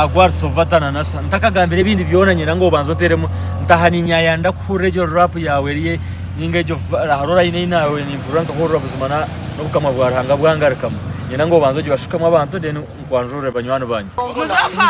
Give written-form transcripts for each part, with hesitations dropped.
agwar sovatana nasa ntakagambira ibindi byonanye nango banzoteremo ntahani nyaya ndakure ryo rap yawe riye ningejo harora ine nawe ni buranka horora buzimana no kama bwaranga bwangarakamo nyina ngo banzo gibashukamo abantu den kwanjure banywano banje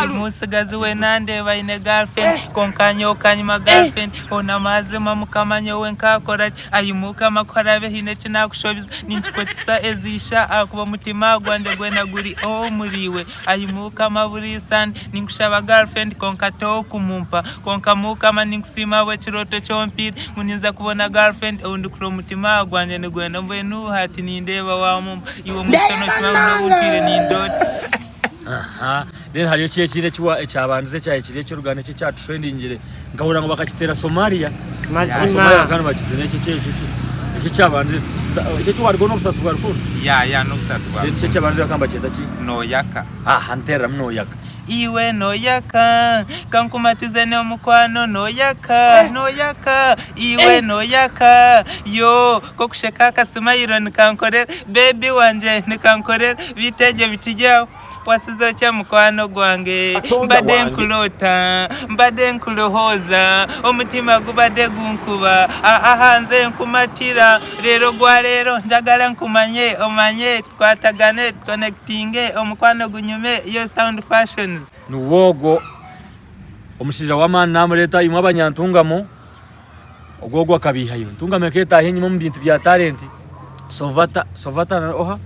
musigazi we nande bayine girlfriend konkanyo kanyuma girlfriend ona mazima mukamanyo we nkakora ayimuka makora be hine kinakushobiza ninchikotisa ezisha akuba mutima gwande gwena guri o muriwe ayimuka maburi sand ninkushaba girlfriend konkato kumumpa konkamuka maninkusima we chiroto chompiri muninza kubona girlfriend undi kuro mutima gwande ne gwena mbenu hati nindeba wa mumpa iwo mutono n'ubutire n'indoti then hariyo kiye cyabanze cyaye kire cyo rugane cyo cya trendingire ngahura ngo bakakitera Somalia mazima kandi bakize cyo cyabanze cyo wargo no busasubwa rukundo ya no busasubwa cyo cyabanze akamba cyeta ki no yaka hantera no yaka iwe no yaka kankumatize ne mukwano no yaka iwe no yaka yo ko kusheka kasimayiro nikankorera baby wanje nikankorera biteje bitijyaho wasizo cya mukwano gwange mbade nkulohoza umutima gubade gunkuba ahanze nkumatira rero gwa rero njagala nkumanye omanye twatagane connectinge omukwano gunyume yo sound fashions nuwogo omushija wa man namureta imwe abanyantungamo ogogo akabihayo ntungame keta henyuma mu bintu bya talent Sovata na oha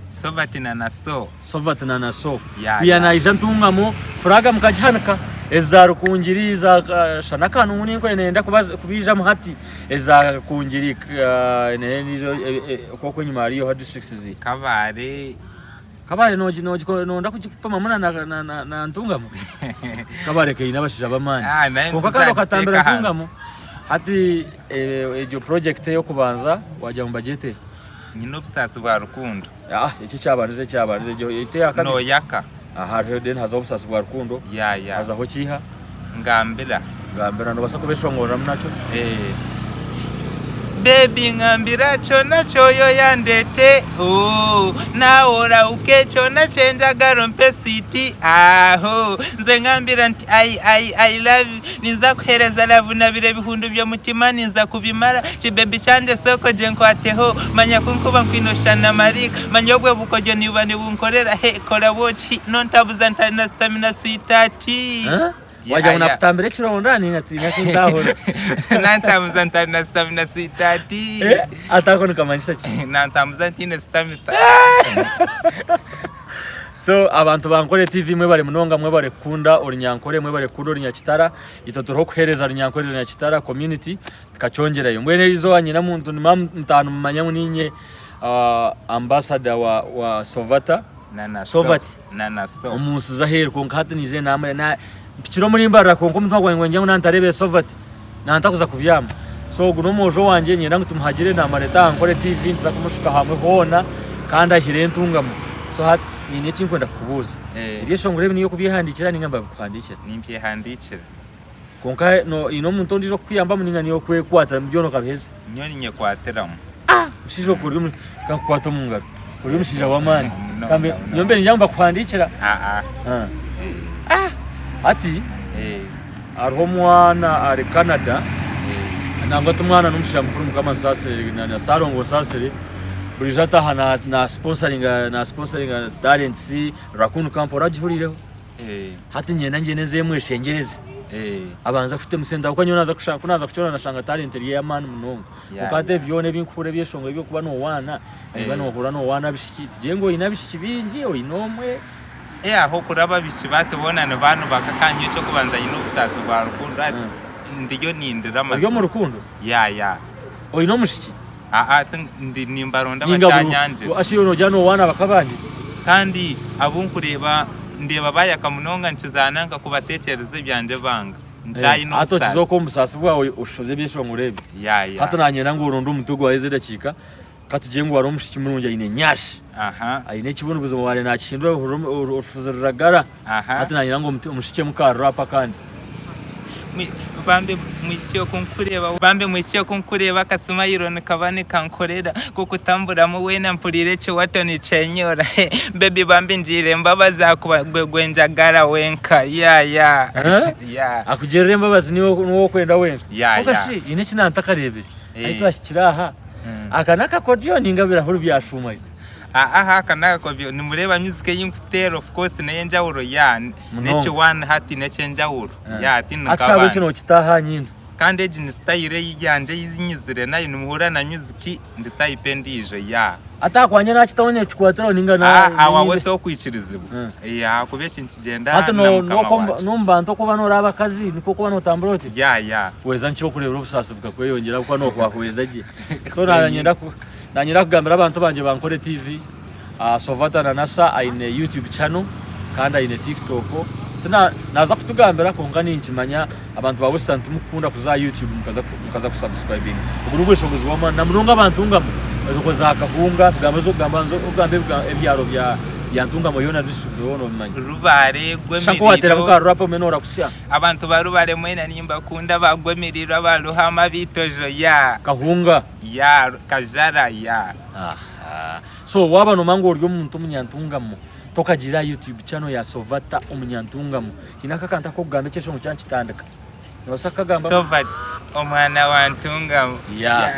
Sovata na naso yana ijantungamo fraga mukajanaka ezaro kungiriza shanaka nuni ko nenda kubija muhati eza kungirika nenizo koko nyuma ariyo ha districts zi kabare noji nonda kujipama muna na ntungamo kabare ke inabashija bamani koko kando katambira ntungamo hati ejo project yo kubanza wajya mu budget nyino busasi bwa rukundo iki cyabanze cyo ite akano no yaka hariho den hazo busasi bwa rukundo hazaho kiha ngambira no basako beshongora munacho baby ngambira chona choyo yandete naora ukecho na chenja garo mpesiti nze ngambira nti I love you ninza kuhereza love na bire bihundu byo mutima ninza kubimara kibebi cyande soko je nkwateho manya kunkuba kwinoshana marika manyogwe bukojo nibane bunkorera kora boti nontabuza ntana stamina sitati waje unakutambire chironda ngati ndahora nantamuza ntana stamina sitati atako nikamanyisa ki nantamuza ntine stamina so abantu bankore TV mwe bari munonga mwe bare kunda orinyankore mwe bare kunda orinyakitara itotoro kuhereza orinyakore orinyakitara community tukachongerayo mwene rizo wanyina muntu mtanu manyamu ninye ambassador wa Sovata Sovati nanaso umusiza heri konka hatinize namwe na pikiro muri mbara konko mutwa gwange njye nantarebe Sovati nantakuza kubyama so guno mojo wanje nyina ngutumuhagire na mareta ankore TV nza kumushuka hamwe hona kandi ahire ntungamo so hat ni neki nkwenda kubuza ibyo ngurebe niyo kubihandikira ningamba kwandikira nimpye handikira konka no ino muntu ndizo kwiyamba muninga niyo kwe kwatira mbyono kabeza nyoni nye kwateramo ushizo kuri kankwata mungaro uri mushija wa mani kambe nyombe njamba kwandikira ati ariho mwana ari Canada nangwa tumwana n'umushija mukuru mukama sasere na sarongo sasere burijata hana na sponsoring talents rakundu camp rajihurireho hati nyena nje nezemwe shengereze abanza kufite musenda uko nyonaza kushaka kunaza kuchona nashanga talent ya man munongo ukate byone binkure byeshongo byo kuba no wana bano hura no wana bishiki jengo inabishiki bingi o inomwe aho kuraba bishibate bonane bantu bakakanye cyo kubanza yino busazi bwa rukundo ndiyo nindira amazi yo mu rukundo ya o inomushiki ndi nimbaronda bacanyanje ashiyo no jano wana bakabandi kandi abunkureba ndeba bayakamunonga ncizananga kubatekereze byanje banga njayi no ato kizoko musasi bwawe ushoze byeshongo rebe hata nanye nango urundo umutugo wa ezeda chika katujengo wari umushiki murunja ine nyashi ayine kibunu buzima wale nakindura urufuzuragara hata nanye nango umushike mukaro rapa kandi bambe mwikiyo kunkureba akasimayiro nikabane kankorera kuko utamburamo wena mpurire cyo watoni cenyora baby bambe njire mbabaza gwenjagara wenka ya akugerere mbabazi niwo kwenda wenka okashi ine kinanta karebe ahita ashikiraha akanaka kodiyo ningabira huru byashuma aha kanaka kodiyo nimureba music y'inkutero of course naye njawuro ya neche one hati neche njawuro ya ati nkaba atsabe kino kitaha nyindu kandi ejini style yijanje yizinyizire nayo nimuhura na music nditayipendije ya atakwanye nakitabonye kikwatira ningana awawe to kwikirizibwa ya kubeshya nkigenda hata no mbanto ko bano raba kazi niko ko bano tamburote ya weza nkibo kurebera ubusasi buka kweyongera kuko no kwakweza je so nanyenda kugambira abantu banje bankore TV Sovata na Nasa aine YouTube channel kandi aine TikTok tena naza kutugambira ko ngani nkimanya abantu ba Western tumukunda kuza YouTube mukaza kusubscribing ubwo ubushobozi wama namurunga abantu ngamo ezokoza akahunga tugambazo gambanzo ugambe ebyaro bya ntunga moyona zisubiye wono manya rubare gwemiriro shako watera ko rap menora kusya abantu barubare mwena nimba kunda bagwemiriro abaruhama bitojo ya kahunga ya kajara ya so waba no mango ryo muntu munyantungamo tokagira YouTube channel ya Sovata umunyantungamo kinaka kanta ko gambe cyesho mu cyankitandaka nibasaka gamba Sovata omwana wantungamo ya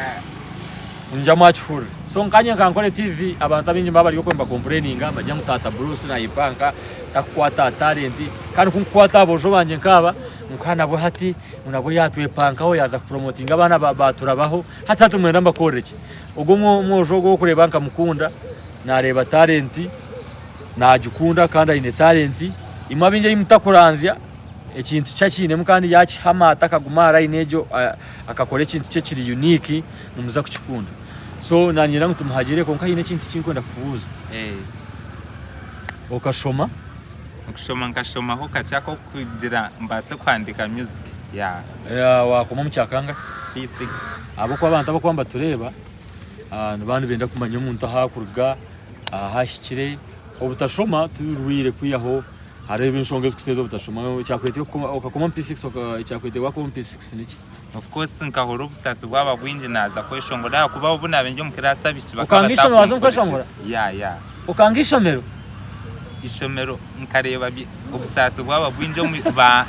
unja mwachfur so nkanye kankore TV abantu abinji mbabali yo kwemba complaining bajya mutata Bruce na ipanka takwata talent kandi kunkwata abojo banje nkaba mukana bwo hati munabo yatwe panka ho yaza promoting abana baturabaho hata tumwenda mbakoreke ubwo mwojo go kureba nka mukunda nareba talent najukunda kandi ine talent imabinje imutakuranzya ekintu cyakine mukandi yakihamata akagumara inejo akakore ikintu cye kiri unique numuza kukikunda so nanyira ngo tumuhagire konka ine kintu kinkwenda kubuza okashoma nkashoma ho kachako kugira mbase kwandika music ya wakoma mucyakanga P6 abo kwa abantu abakwamba tureba abantu benda kumanya umuntu ahakurga ahashikire obutashoma turuwire kwiyaho harebe inshongeze kusezo butashoma cyakwete ukakoma P6 cyakwete wakoma P6 niki of course nkahoro ubusasi bwaba bwinji naza kweshongora kuba ubuna benje mukirasa bici ukangisha wazo kweshongora ya ukangisha mero ishomero nkareba ubusasi bwaba bwinje ba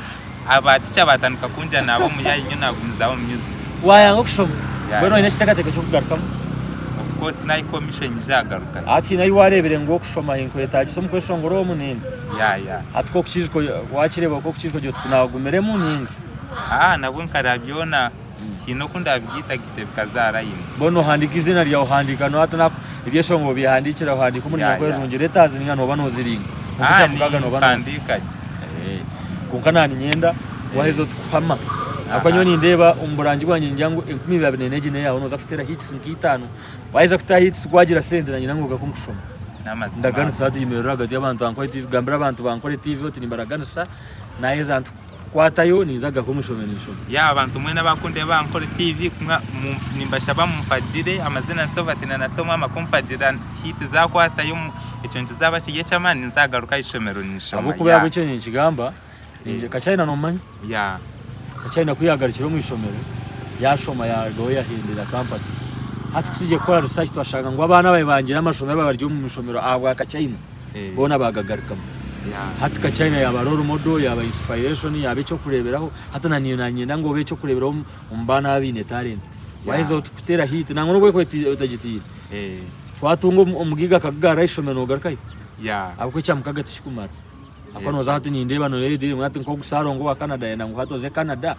abaticha batanuka kunja nabo muyayinyo nagumizaho music wayanga kushoma bano ine kitakateka cyo kugarukamo of course nayi commission izagaruka ati nayi warebere ngo kushoma hinkweta gisomo kweshongora munini ya atko kukiziko wakireba ko kukiziko cyo tunagumeremo ninga nabwo nkarabyona hino kundabyita gitebukazara yino bono handika izina rya handika no hata ibyeshongo bihandikira handika umuntu yakwejungire tazi ninga no bano ziringa kucamugaga no bano handika kunkanani nyenda wahezo twama akanyoni ndeba umburangi gwanye njyangu 2024 ne yawo noza kutera hits nkitano waiza kuta hits gwagira sente na nyinango gakumshoma ndagana sadi imeraga y'abantu bankore TV gambira abantu bankore TV oti nimbaraganisa naeza antu kwatayo nizaga kumushomesho ya abantu mwena bakunde bankore TV kumwa nimbashaba mumpagire amazina Sovatina na somwa makumpagira hit za kwatayo icyo nzaba kigiye cyamani nzagaruka ishomero nishoma abo kuba yabicyo ni kigamba ninje kachina no manyi ya kachina kuyagarikiro mu ishomero yashoma ya goya hindira campus hati kuje kwa research twashaka ngo abana bayibangira amashomero babaryo mu ishomero abwa kachina bona bagagarukamo hati kachina yabaroro modo yaba inspiration yabe cyo kureberaho hata nanyenda ngo be cyo kureberaho umbana abine talent waiza ututera hit nango no kweti utagitira twatungo umugiga kagara ishomero garukayo abwo cyamukaga tishikumara akono za hati ni ndeba no redi mwati nko gusarongo wa Canada yenda ngo hatoze Canada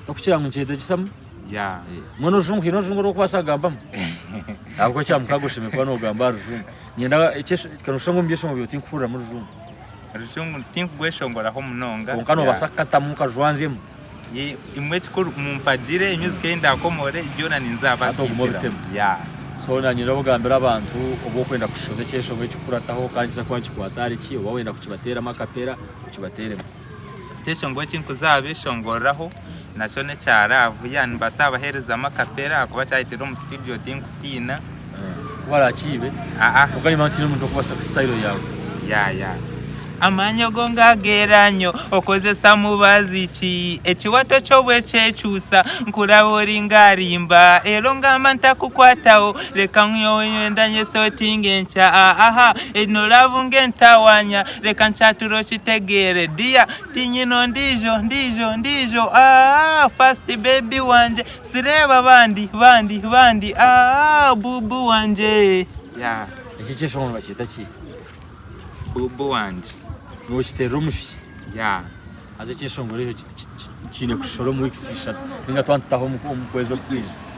tokuchira mu cyete kisamu mwono jungu ino jungu ro kwasagambamo abwo cyamukago shime kwa no gamba rujungu nyenda kanushongo mbyeshongo byoti nkura mu rujungu rujungu tinkugweshongora ho munonga konkano basakata muka jwanzemo imwe tikuru mumpagire music yenda komore ibyona ninzaba ya so nanyira bugambira abantu ubwo kwenda kushoze cyesho bwe cyukurataho kangiza kwanci kwatari ki uba wenda kukibatera makapera ukibateremo cyesho ngo kinkuzabe shongoraho nashone cyaravu yani basaba hereza makapera kuba cyayitiro mu studio tinkutina wala kibe ukali mantino muntu kuba style yawe ya amanyogo ngageranyo okozesa mubazi ki ekiwato kyo bwe kyekyusa nkulaba oli ng'alimba ero ngamba ntakukwatawo leka nyoyendanye sotinga enkya aha eno lavu ng'entawanya leka nkyatulo kitegeere dia tinyino ndijo fast baby wanje sireba bandi bubu wanje ya Iki cyeshongo bakita ki? bubu wanje Ngo kitera umushi. ya Aze cyeshongo rero kine kushoro mu wiki 6 ninga twantaho mu kwezi kwije.